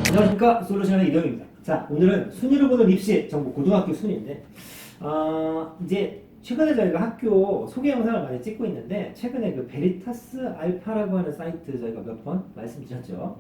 안녕하십니까, 솔루션의 이동입니다. 자, 오늘은 순위를 보는 입시 정보 고등학교 순위인데 이제 최근에 저희가 학교 소개 영상을 많이 찍고 있는데, 최근에 그 베리타스 알파라고 하는 사이트 저희가 몇 번 말씀드렸죠.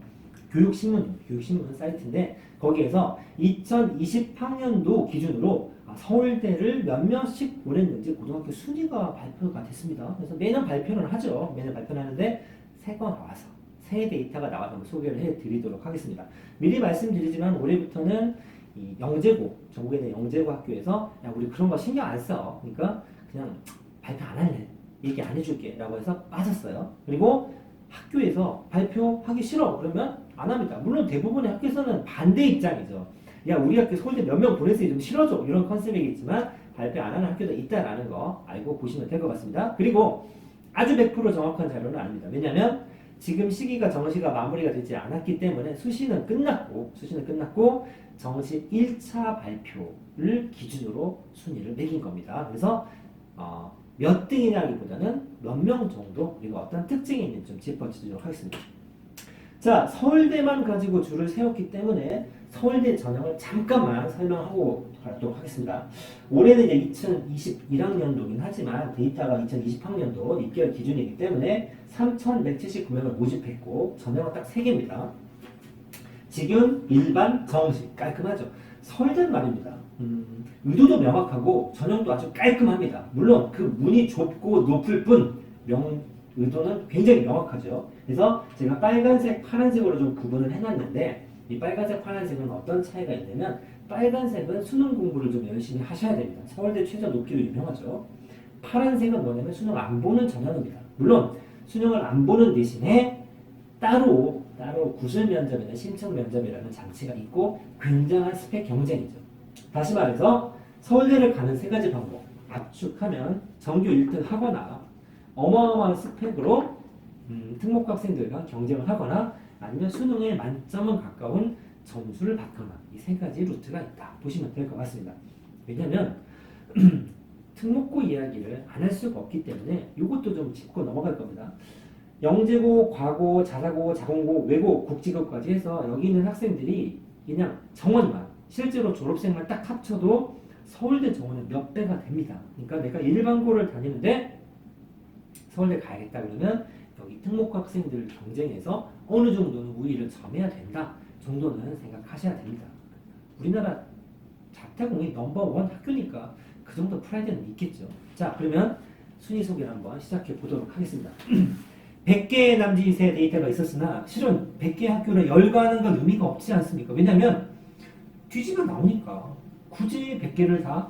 교육신문 사이트인데, 거기에서 2020학년도 기준으로 서울대를 몇 명씩 보냈는지 고등학교 순위가 발표가 됐습니다. 그래서 매년 발표는 하죠. 매년 발표는 하는데 새거 나와서 새 데이터가 나와서 한번 소개를 해드리도록 하겠습니다. 미리 말씀드리지만 올해부터는 이 영재고, 전국에 있는 영재고 학교에서 야, 우리 그런 거 신경 안 써. 그러니까 그냥 발표 안 할래. 얘기 안 해줄게. 라고 해서 빠졌어요. 그리고 학교에서 발표하기 싫어. 그러면 안 합니다. 물론 대부분의 학교에서는 반대 입장이죠. 야, 우리 학교 서울대 몇 명 보냈으니 좀 실어줘. 이런 컨셉이겠지만 발표 안 하는 학교도 있다라는 거 알고 보시면 될 것 같습니다. 그리고 아주 100% 정확한 자료는 아닙니다. 왜냐하면 지금 시기가 정시가 마무리가 되지 않았기 때문에 수시는 끝났고 정시 1차 발표를 기준으로 순위를 매긴 겁니다. 그래서 몇 등이냐기보다는 몇 명 정도, 그리고 어떤 특징이 있는지 좀 짚어주도록 하겠습니다. 자, 서울대만 가지고 줄을 세웠기 때문에 서울대 전형을 잠깐만 설명하고 가도록 하겠습니다. 올해는 이제 2021학년도긴 하지만 데이터가 2020학년도 입결 기준이기 때문에 3,179명을 모집했고 전형은 딱 3개입니다. 지금 일반 정시 깔끔하죠. 서울대는 말입니다. 의도도 명확하고 전형도 아주 깔끔합니다. 물론 그 문이 좁고 높을 뿐 의도는 굉장히 명확하죠. 그래서 제가 빨간색, 파란색으로 좀 구분을 해놨는데, 이 빨간색, 파란색은 어떤 차이가 있냐면, 빨간색은 수능 공부를 좀 열심히 하셔야 됩니다. 서울대 최저 높기로 유명하죠. 파란색은 뭐냐면 수능 안 보는 전형입니다. 물론 수능을 안 보는 대신에 따로 구술 면접이나 신청 면접이라는 장치가 있고 굉장한 스펙 경쟁이죠. 다시 말해서 서울대를 가는 3가지 방법. 압축하면 정규 1등 하거나 어마어마한 스펙으로 특목고 학생들과 경쟁을 하거나 아니면 수능에 만점은 가까운 점수를 받거나, 이 3가지 루트가 있다 보시면 될 것 같습니다. 왜냐하면 특목고 이야기를 안 할 수가 없기 때문에 이것도 좀 짚고 넘어갈 겁니다. 영재고, 과고, 자사고, 자공고, 외고, 국지고까지 해서 여기 있는 학생들이 그냥 정원만, 실제로 졸업생만 딱 합쳐도 서울대 정원은 몇 배가 됩니다. 그러니까 내가 일반고를 다니는데 서울대 가야겠다 그러면 여기 특목고 학생들 경쟁에서 어느 정도는 우위를 점해야 된다 정도는 생각하셔야 됩니다. 우리나라 자타공이 넘버원 학교니까 그 정도 프라이드는 있겠죠. 자, 그러면 순위 소개를 한번 시작해 보도록 하겠습니다. 100개의 남짓의 데이터가 있었으나 실은 100개 학교를 열거하는 건 의미가 없지 않습니까? 왜냐하면 뒤지면 나오니까 굳이 100개를 다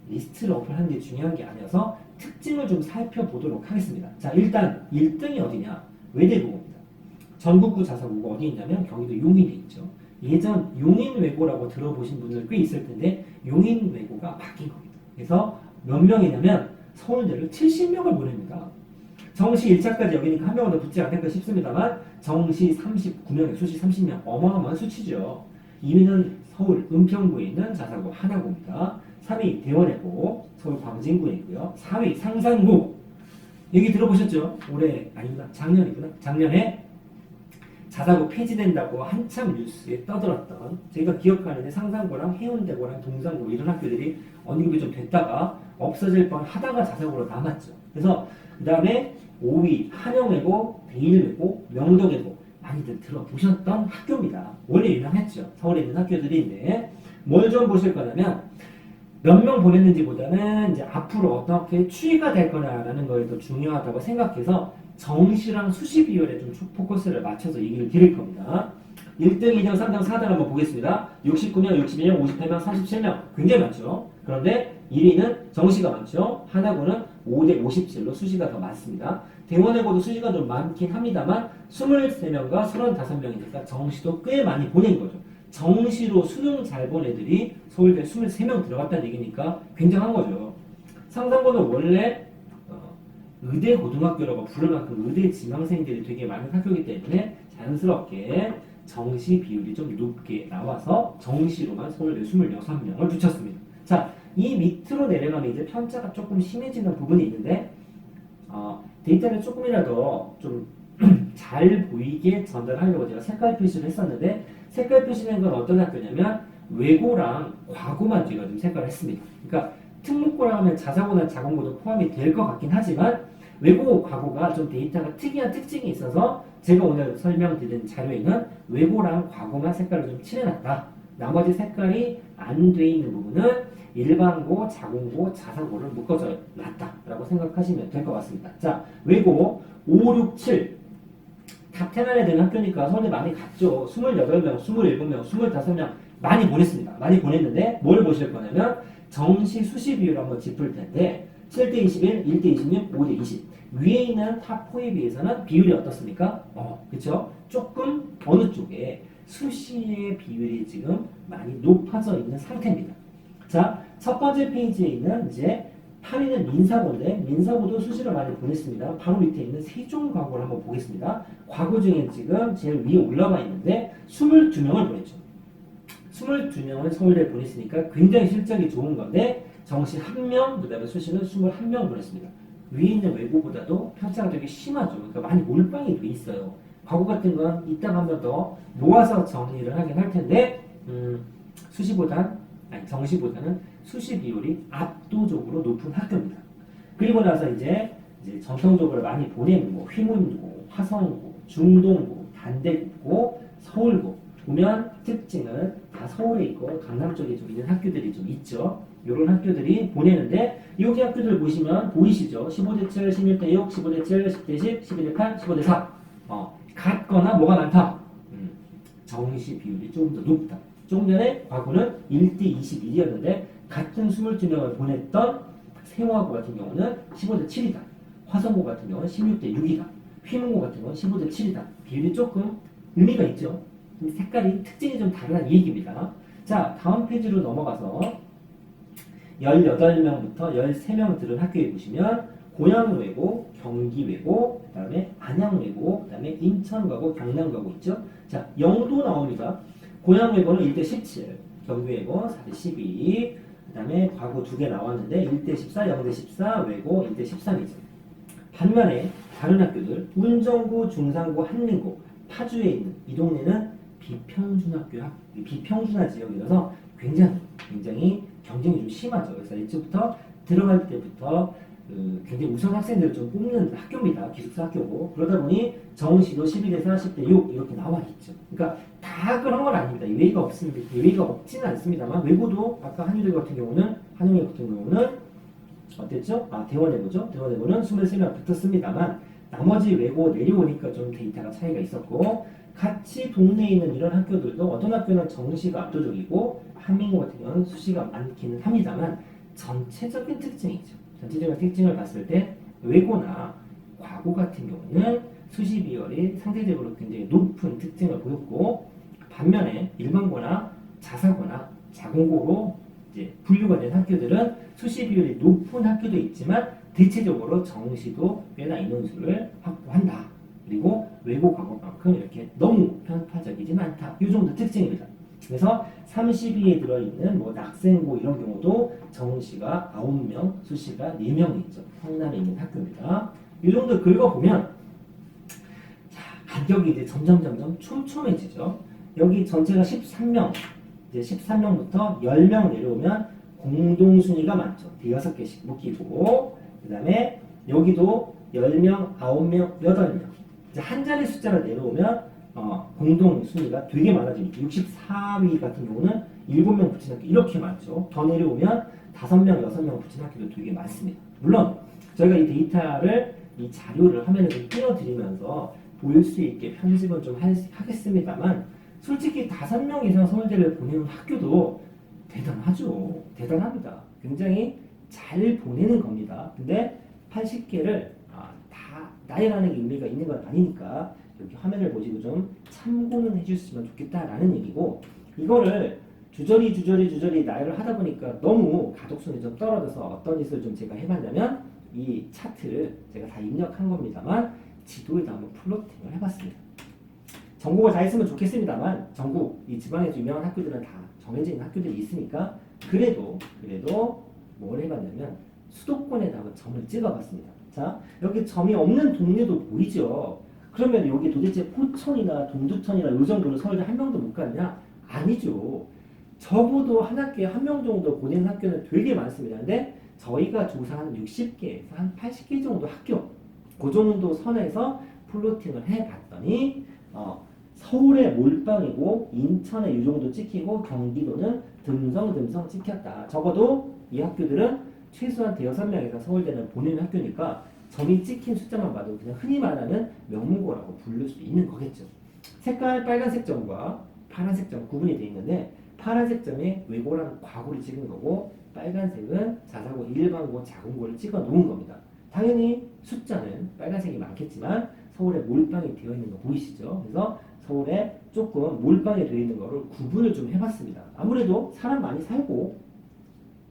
리스트를 어플하는 게 중요한 게 아니어서 특징을 좀 살펴보도록 하겠습니다. 자, 일단 1등이 어디냐? 외대고입니다. 전국구 자사고가 어디 있냐면 경기도 용인에 있죠. 예전 용인외고라고 들어보신 분들 꽤 있을 텐데 용인외고가 바뀐 겁니다. 그래서 몇 명이냐면 서울대를 70명을 보냅니다. 정시 1차까지 여기니까 한 명은 더 붙지 않을까 싶습니다만 정시 39명에 수시 30명, 어마어마한 수치죠. 2위는 서울 은평구에 있는 자사고 하나고입니다. 3위 대원외고 서울 광진구에 있고요. 4위 상산구, 여기 들어보셨죠? 올해 아닙니다. 작년이구나. 작년에 자사고 폐지된다고 한참 뉴스에 떠들었던, 저희가 기억하는데 상산고랑 해운대고랑 동산고 이런 학교들이 언급이 좀 됐다가 없어질 뻔 하다가 자사고로 남았죠. 그래서 그 다음에 5위 한영외고, 대일외고, 명동외고, 많이들 들어보셨던 학교입니다. 원래 유명했죠. 서울에 있는 학교들인데 뭘 좀 보실 거냐면 몇 명 보냈는지보다는 이제 앞으로 어떻게 추이가 될 거냐라는 거에 더 중요하다고 생각해서 정시랑 수시 비율에 좀 포커스를 맞춰서 얘기를 드릴 겁니다. 1등, 2등, 3등, 4등 한번 보겠습니다. 69명, 61명, 58명, 37명, 굉장히 많죠. 그런데 1위는 정시가 많죠. 하나고는 5대 57로 수시가 더 많습니다. 대원외고도 수시가 좀 많긴 합니다만 23명과 35명이니까 정시도 꽤 많이 보낸 거죠. 정시로 수능 잘 본 애들이 서울대 23명 들어갔다는 얘기니까 굉장한 거죠. 상산고는 원래 의대 고등학교라고 부를 만큼 의대 지망생들이 되게 많은 학교이기 때문에 자연스럽게 정시 비율이 좀 높게 나와서 정시로만 서울대 26명을 붙였습니다. 자, 이 밑으로 내려가면 이제 편차가 조금 심해지는 부분이 있는데 데이터를 조금이라도 좀 잘 보이게 전달하려고 제가 색깔 표시를 했었는데 색깔 표시된 건 어떤 학교냐면 외고랑 과고만 제가 좀 색깔을 했습니다. 그러니까 특목고라 하면 자사고나 자공고도 포함이 될 것 같긴 하지만 외고, 과고가 좀 데이터가 특이한 특징이 있어서 제가 오늘 설명드린 자료에는 외고랑 과고만 색깔을 좀 칠해놨다. 나머지 색깔이 안 돼 있는 부분은 일반고, 자공고, 자사고를 묶어져 놨다라고 생각하시면 될 것 같습니다. 자, 외고 5, 6, 7 탑 10 안에 드는 학교니까 서울대 많이 갔죠. 28명, 27명, 25명 많이 보냈습니다. 많이 보냈는데 뭘 보실 거냐면 정시 수시 비율을 한번 짚을 텐데 7대 21, 1대 26, 5대 20 위에 있는 탑4에 비해서는 비율이 어떻습니까? 그쵸? 조금 어느 쪽에 수시의 비율이 지금 많이 높아져 있는 상태입니다. 자, 첫 번째 페이지에 있는 이제 8위는 민사고인데 민사고도 수시를 많이 보냈습니다. 바로 밑에 있는 세종과고를 한번 보겠습니다. 과고 중에 지금 제일 위에 올라와 있는데 22명을 보냈죠. 22명을 서울대에 보냈으니까 굉장히 실적이 좋은 건데 정시 1명, 그 다음에 수시는 21명 보냈습니다. 위에 있는 외고보다도 편차가 되게 심하죠. 그러니까 많이 몰빵이 돼 있어요. 과거 같은 건 이따가 한 번 더 모아서 정리를 하긴 할 텐데 정시보다는 수시 비율이 압도적으로 높은 학교입니다. 그리고 나서 이제 전통적으로 많이 보내는 뭐 휘문고, 화성고, 중동고, 단대고, 서울고 보면 특징은 다 서울에 있고 강남 쪽에 좀 있는 학교들이 좀 있죠. 이런 학교들이 보내는데 여기 학교들 보시면 보이시죠? 15대 7, 16대 6, 15대 7, 10대 10, 12대 8, 15대 4 같거나 뭐가 많다? 정시 비율이 조금 더 높다. 조금 전에 과거는 1대 21이었는데 같은 22명을 보냈던 세화고 같은 경우는 15대 7이다. 화성고 같은 경우는 16대 6이다. 휘문고 같은 경우는 15대 7이다. 비율이 조금 의미가 있죠. 색깔이 특징이 좀 다르다는 얘기입니다. 자, 다음 페이지로 넘어가서 18명부터 13명 들은 학교에 보시면 고양외고, 경기외고, 그 다음에 안양외고, 그 다음에 인천가고, 경남가고 있죠. 자, 영도 나옵니다. 고양외고는 1대 17, 경기외고 4대 12, 그 다음에 과고 2개 나왔는데 1대 14, 0대 14, 외고 1대 13이죠. 반면에 다른 학교들, 운정고, 중상고, 한림고, 파주에 있는 이 동네는 비평준화 지역이라서 굉장히 경쟁이 좀 심하죠. 그래서 이쪽부터 들어갈 때부터 굉장히 우선 학생들을 좀 뽑는 학교입니다. 기숙사 학교고. 그러다 보니 정시도 12대 4, 10대 6 이렇게 나와 있죠. 그러니까 다 그런 건 아닙니다. 예외가 없습니다. 예외가 없지는 않습니다만 외고도 아까 한의대 같은 경우는 한영예 같은 경우는 어땠죠? 대원외고죠. 대원외고는 23명 붙었습니다만 나머지 외고 내려오니까 좀 데이터가 차이가 있었고 같이 동네에 있는 이런 학교들도 어떤 학교는 정시가 압도적이고 한민고 같은 경우는 수시가 많기는 합니다만 전체적인 특징이죠. 전체적인 특징을 봤을 때 외고나 과고 같은 경우는 수시 비율이 상대적으로 굉장히 높은 특징을 보였고 반면에 일반고나 자사고나 자공고로 이제 분류가 된 학교들은 수시 비율이 높은 학교도 있지만 대체적으로 정시도 꽤나 인원수를 확보한다. 그리고 외고 과목만큼 이렇게 너무 편파적이진 않다. 이 정도 특징입니다. 그래서 32에 들어있는 뭐 낙생고 이런 경우도 정시가 9명, 수시가 4명 있죠. 성남에 있는 학교입니다. 이 정도 긁어보면 자, 가격이 이제 점점 촘촘해지죠. 여기 전체가 13명, 이제 13명부터 10명 내려오면 공동순위가 많죠. 6개씩 묶이고 그 다음에 여기도 10명, 9명, 8명 이제 한 자리 숫자로 내려오면 공동 순위가 되게 많아지니까 64위 같은 경우는 7명 붙인 학교 이렇게 많죠. 더 내려오면 5명, 6명 붙인 학교도 되게 많습니다. 물론 저희가 이 데이터를 이 자료를 화면에 좀 띄워드리면서 보일 수 있게 편집은 좀 하겠습니다만 솔직히 5명 이상 서울대를 보내는 학교도 대단하죠. 대단합니다. 굉장히 잘 보내는 겁니다. 근데 80개를 다 나열하는 의미가 있는 건 아니니까 여기 화면을 보시고 좀 참고는 해주시면 좋겠다라는 얘기고 이거를 주저리 나열을 하다 보니까 너무 가독성이 좀 떨어져서 어떤 짓을 좀 제가 해봤냐면 이 차트를 제가 다 입력한 겁니다만 지도에다 한번 플로팅을 해봤습니다. 전국을 다 했으면 좋겠습니다만 전국 이 지방에서 유명한 학교들은 다 정해져 있는 학교들이 있으니까 그래도 뭘 해봤냐면 수도권에다가 점을 찍어봤습니다. 자 여기 점이 없는 동네도 보이죠. 그러면 여기 도대체 포천이나 동두천이나 이 정도는 서울대 한 명도 못 갔냐? 아니죠. 적어도 한 학기에 한 명 정도 보내는 학교는 되게 많습니다. 근데 저희가 조사한 60개에서 한 80개 정도 학교, 그 정도 선에서 플로팅을 해봤더니 서울에 몰빵이고 인천에 이 정도 찍히고 경기도는 듬성듬성 찍혔다. 적어도 이 학교들은 최소한 대여섯 명에서 서울대는 보내는 학교니까 점이 찍힌 숫자만 봐도 그냥 흔히 말하는 명문고라고 부를 수 있는 거겠죠. 색깔 빨간색 점과 파란색 점 구분이 되어 있는데 파란색 점이 외고랑 과고를 찍은 거고 빨간색은 자사고 일반고 자공고를 찍어 놓은 겁니다. 당연히 숫자는 빨간색이 많겠지만 서울에 몰빵이 되어 있는 거 보이시죠? 그래서 서울에 조금 몰빵이 되어 있는 거를 구분을 좀 해봤습니다. 아무래도 사람 많이 살고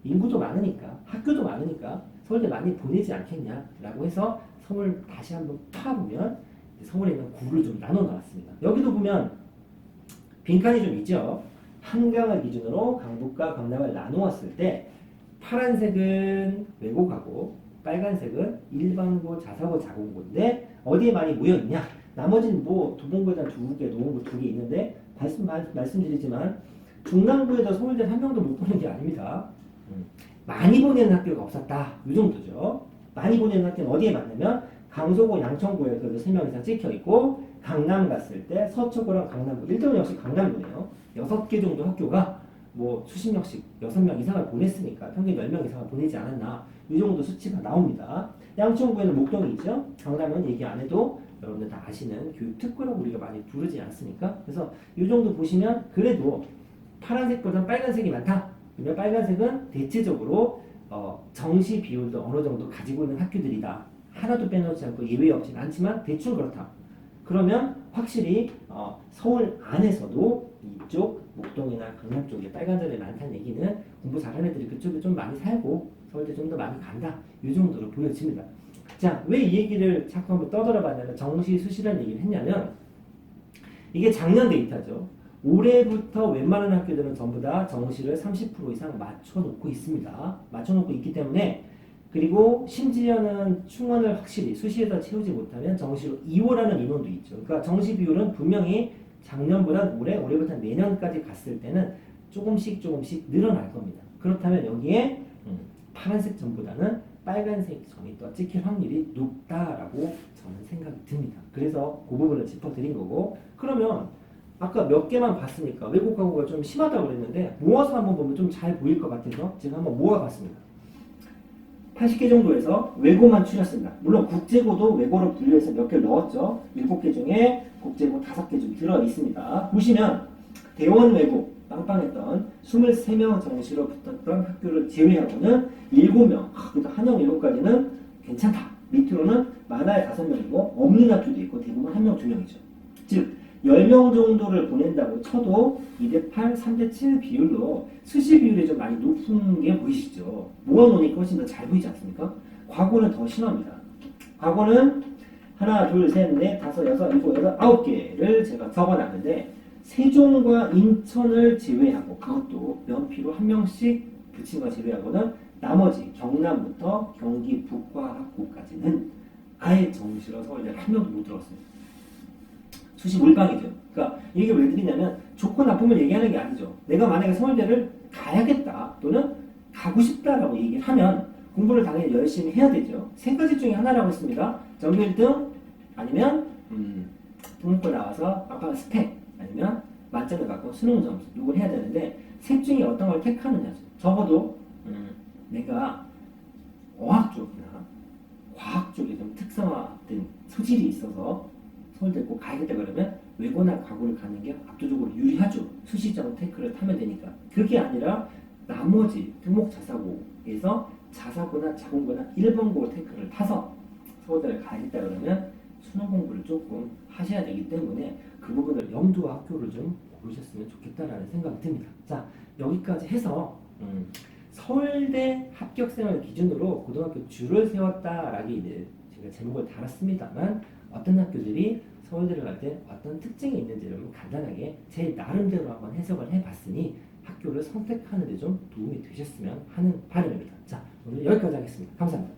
인구도 많으니까 학교도 많으니까 서울대 많이 보내지 않겠냐라고 해서 서울 다시 한번 파보면 서울에 있는 구를 좀 나눠 놨습니다. 여기도 보면 빈칸이 좀 있죠. 한강을 기준으로 강북과 강남을 나누었을 때 파란색은 외고가고 빨간색은 일반고, 자사고, 자공고인데 어디에 많이 모여 있냐? 나머지는 뭐 도봉고단 두 개, 노원고 두 개 있는데 말씀드리지만 중랑구에도 서울대 한 명도 못 보는 게 아닙니다. 많이 보내는 학교가 없었다. 이 정도죠. 많이 보내는 학교는 어디에 많냐면 강서구, 양천구에서 3명 이상 찍혀 있고 강남 갔을 때 서초구랑 강남구 1등은 역시 강남구네요. 6개 정도 학교가 뭐 수십 명씩 6명 이상을 보냈으니까 평균 10명 이상을 보내지 않았나 이 정도 수치가 나옵니다. 양천구에는 목동이 있죠. 강남은 얘기 안 해도 여러분들 다 아시는 교육특구라고 우리가 많이 부르지 않습니까? 그래서 이 정도 보시면 그래도 파란색보다 빨간색이 많다. 그러면 빨간색은 대체적으로 정시 비율도 어느 정도 가지고 있는 학교들이다. 하나도 빼놓지 않고 예외 없이 많지만 대충 그렇다. 그러면 확실히 서울 안에서도 이쪽 목동이나 강남 쪽에 빨간 점이 많다는 얘기는 공부 잘하는 애들이 그쪽에 좀 많이 살고 서울대 좀 더 많이 간다. 이 정도로 보여집니다. 자, 왜 이 얘기를 자꾸 한번 떠들어 봤냐면 정시 수시라는 얘기를 했냐면 이게 작년 데이터죠. 올해부터 웬만한 학교들은 전부 다 정시를 30% 이상 맞춰놓고 있습니다. 맞춰놓고 있기 때문에 그리고 심지어는 충원을 확실히 수시에서 채우지 못하면 정시로 2월하는 인원도 있죠. 그러니까 정시 비율은 분명히 작년보다 올해부터 내년까지 갔을 때는 조금씩 늘어날 겁니다. 그렇다면 여기에 파란색 점보다는 빨간색 점이 더 찍힐 확률이 높다라고 저는 생각이 듭니다. 그래서 그 부분을 짚어드린 거고 그러면 아까 몇 개만 봤으니까 외국 과거가 좀 심하다고 그랬는데 모아서 한번 보면 좀 잘 보일 것 같아서 제가 한번 모아봤습니다. 80개 정도에서 외고만 추렸습니다. 물론 국제고도 외고로 분류해서 몇 개를 넣었죠. 7개 중에 국제고 5개 좀 들어있습니다. 보시면 대원 외고 빵빵했던 23명 정시로 붙었던 학교를 제외하고는 7명, 그래도 한영 7까지는 괜찮다. 밑으로는 많아야 5명이고 없는 학교도 있고 대부분 1명, 2명이죠. 즉 10명 정도를 보낸다고 쳐도 2대8, 3대7 비율로 수시 비율이 좀 많이 높은 게 보이시죠? 모아놓으니까 훨씬 더 잘 보이지 않습니까? 과거는 더 심합니다. 과거는 하나, 둘, 셋, 넷, 다섯, 여섯, 일곱, 여덟, 9개를 제가 적어놨는데 세종과 인천을 제외하고 그것도 면피로 한 명씩 붙인 거 제외하고는 나머지 경남부터 경기 북과학고까지는 아예 정시로 서울대 한 명도 못 들어왔어요. 수시 몰빵이죠. 그러니까 이게 왜 드리냐면 좋고 나쁨을 얘기하는 게 아니죠. 내가 만약에 서울대를 가야겠다 또는 가고 싶다라고 얘기를 하면 공부를 당연히 열심히 해야 되죠. 세 가지 중에 하나라고 했습니다. 전교 1등 아니면 통합고 나와서 아까 스펙 아니면 만점을 갖고 수능 점수 이걸 해야 되는데 셋 중에 어떤 걸 택하느냐죠. 적어도 내가 어학 쪽이나 과학 쪽에 좀 특성화된 소질이 있어서 서울대 꼭 가야겠다 그러면 외고나 과고를 가는 게 압도적으로 유리하죠. 수시적 테크를 타면 되니까. 그게 아니라 나머지 특목 자사고에서 자사고나 자공고나 일본고 테크를 타서 서울대를 가야겠다 그러면 수능 공부를 조금 하셔야 되기 때문에 그 부분을 염두와 학교를 좀 고르셨으면 좋겠다라는 생각이 듭니다. 자, 여기까지 해서 서울대 합격생을 기준으로 고등학교 줄을 세웠다라기 제가 제목을 달았습니다만 어떤 학교들이 서울대를 갈 때 어떤 특징이 있는지를 간단하게 제 나름대로 한번 해석을 해봤으니 학교를 선택하는 데 좀 도움이 되셨으면 하는 바람입니다. 자, 오늘 여기까지 하겠습니다. 감사합니다.